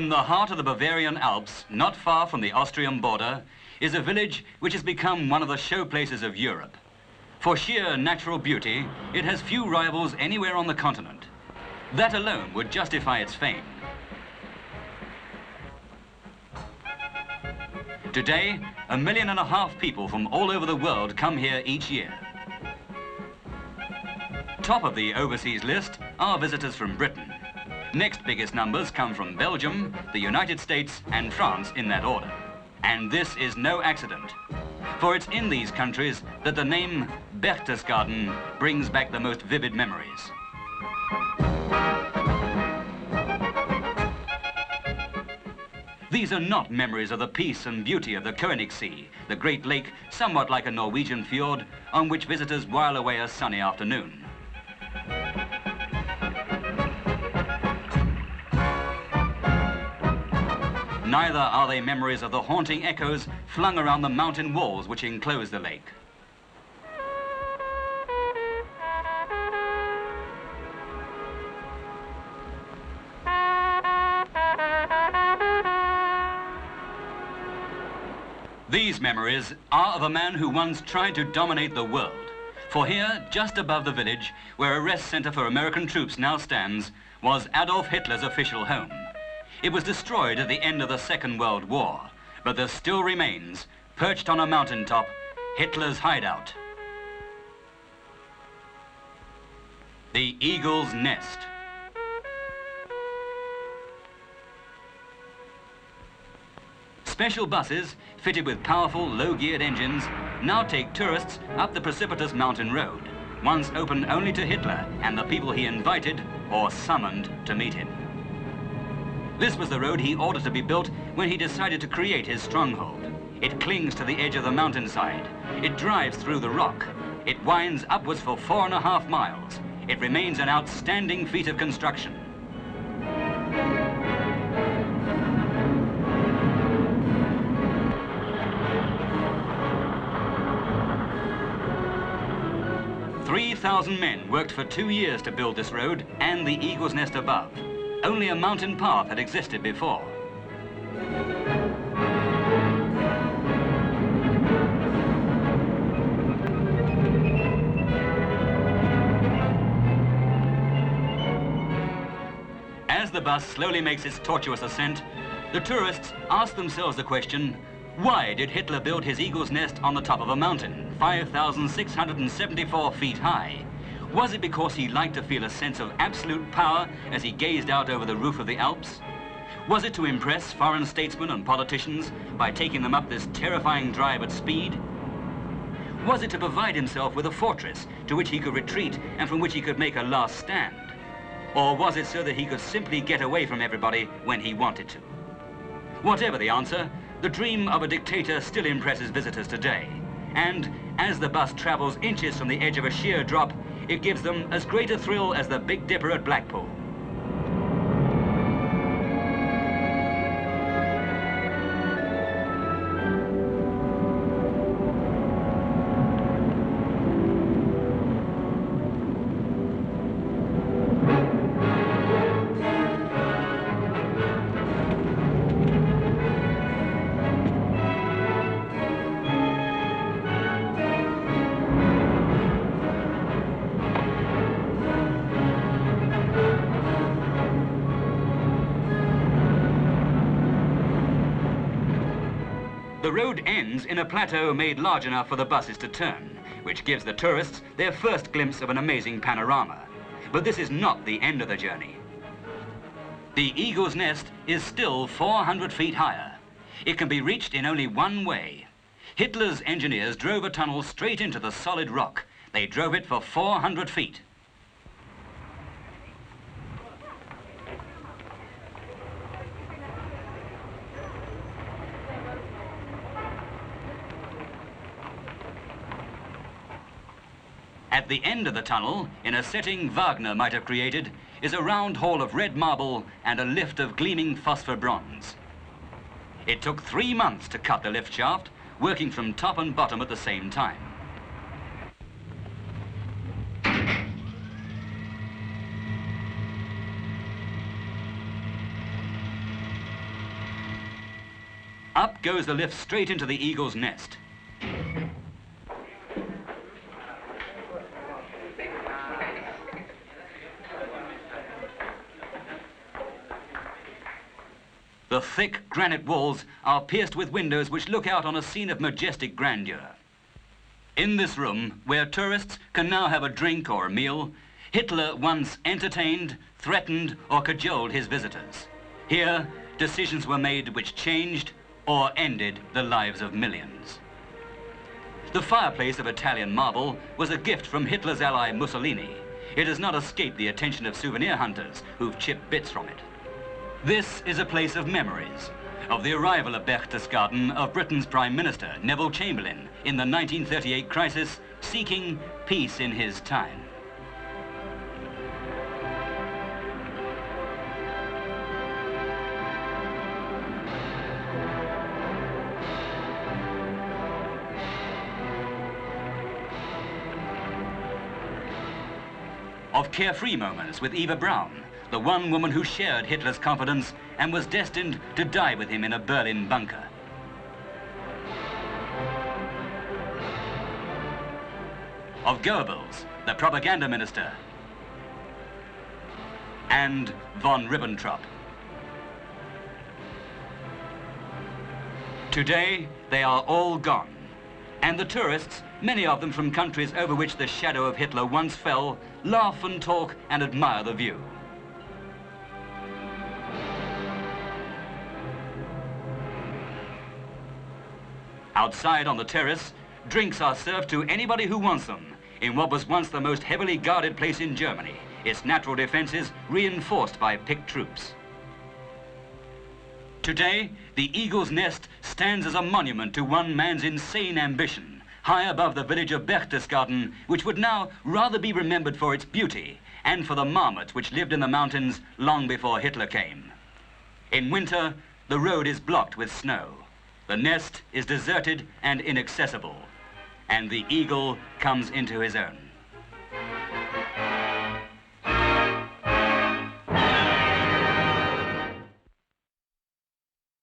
In the heart of the Bavarian Alps, not far from the Austrian border, is a village which has become one of the showplaces of Europe. For sheer natural beauty, it has few rivals anywhere on the continent. That alone would justify its fame. Today, 1.5 million people from all over the world come here each year. Top of the overseas list are visitors from Britain. Next biggest numbers come from Belgium, the United States and France in that order. And this is no accident, for it's in these countries that the name Berchtesgaden brings back the most vivid memories. These are not memories of the peace and beauty of the Koenigsee, the great lake somewhat like a Norwegian fjord on which visitors while away a sunny afternoon. Neither are they memories of the haunting echoes flung around the mountain walls which enclose the lake. These memories are of a man who once tried to dominate the world. For here, just above the village, where a rest center for American troops now stands, was Adolf Hitler's official home. It was destroyed at the end of the Second World War, but there still remains, perched on a mountaintop, Hitler's hideout. The Eagle's Nest. Special buses, fitted with powerful, low-geared engines, now take tourists up the precipitous mountain road, once open only to Hitler and the people he invited or summoned to meet him. This was the road he ordered to be built when he decided to create his stronghold. It clings to the edge of the mountainside. It drives through the rock. It winds upwards for 4.5 miles. It remains an outstanding feat of construction. "3,000 men worked for 2 years to build this road and the Eagle's Nest above. Only a mountain path had existed before. As the bus slowly makes its tortuous ascent, the tourists ask themselves the question, why did Hitler build his Eagle's Nest on the top of a mountain, 5,674 feet high? Was it because he liked to feel a sense of absolute power as he gazed out over the roof of the Alps? Was it to impress foreign statesmen and politicians by taking them up this terrifying drive at speed? Was it to provide himself with a fortress to which he could retreat and from which he could make a last stand? Or was it so that he could simply get away from everybody when he wanted to? Whatever the answer, the dream of a dictator still impresses visitors today. And as the bus travels inches from the edge of a sheer drop, it gives them as great a thrill as the Big Dipper at Blackpool. The road ends in a plateau made large enough for the buses to turn, which gives the tourists their first glimpse of an amazing panorama. But this is not the end of the journey. The Eagle's Nest is still 400 feet higher. It can be reached in only one way. Hitler's engineers drove a tunnel straight into the solid rock. They drove it for 400 feet. At the end of the tunnel, in a setting Wagner might have created, is a round hall of red marble and a lift of gleaming phosphor bronze. It took 3 months to cut the lift shaft, working from top and bottom at the same time. Up goes the lift straight into the eagle's nest. The thick granite walls are pierced with windows which look out on a scene of majestic grandeur. In this room, where tourists can now have a drink or a meal, Hitler once entertained, threatened, or cajoled his visitors. Here, decisions were made which changed or ended the lives of millions. The fireplace of Italian marble was a gift from Hitler's ally Mussolini. It has not escaped the attention of souvenir hunters who've chipped bits from it. This is a place of memories, of the arrival at Berchtesgaden of Britain's Prime Minister, Neville Chamberlain, in the 1938 crisis, seeking peace in his time. Of carefree moments with Eva Braun, the one woman who shared Hitler's confidence and was destined to die with him in a Berlin bunker. Of Goebbels, the propaganda minister, and von Ribbentrop. Today, they are all gone, and the tourists, many of them from countries over which the shadow of Hitler once fell, laugh and talk and admire the view. Outside on the terrace, drinks are served to anybody who wants them in what was once the most heavily guarded place in Germany, its natural defenses reinforced by picked troops. Today, the Eagle's Nest stands as a monument to one man's insane ambition, high above the village of Berchtesgaden, which would now rather be remembered for its beauty and for the marmots which lived in the mountains long before Hitler came. In winter, the road is blocked with snow. The nest is deserted and inaccessible, and the eagle comes into his own.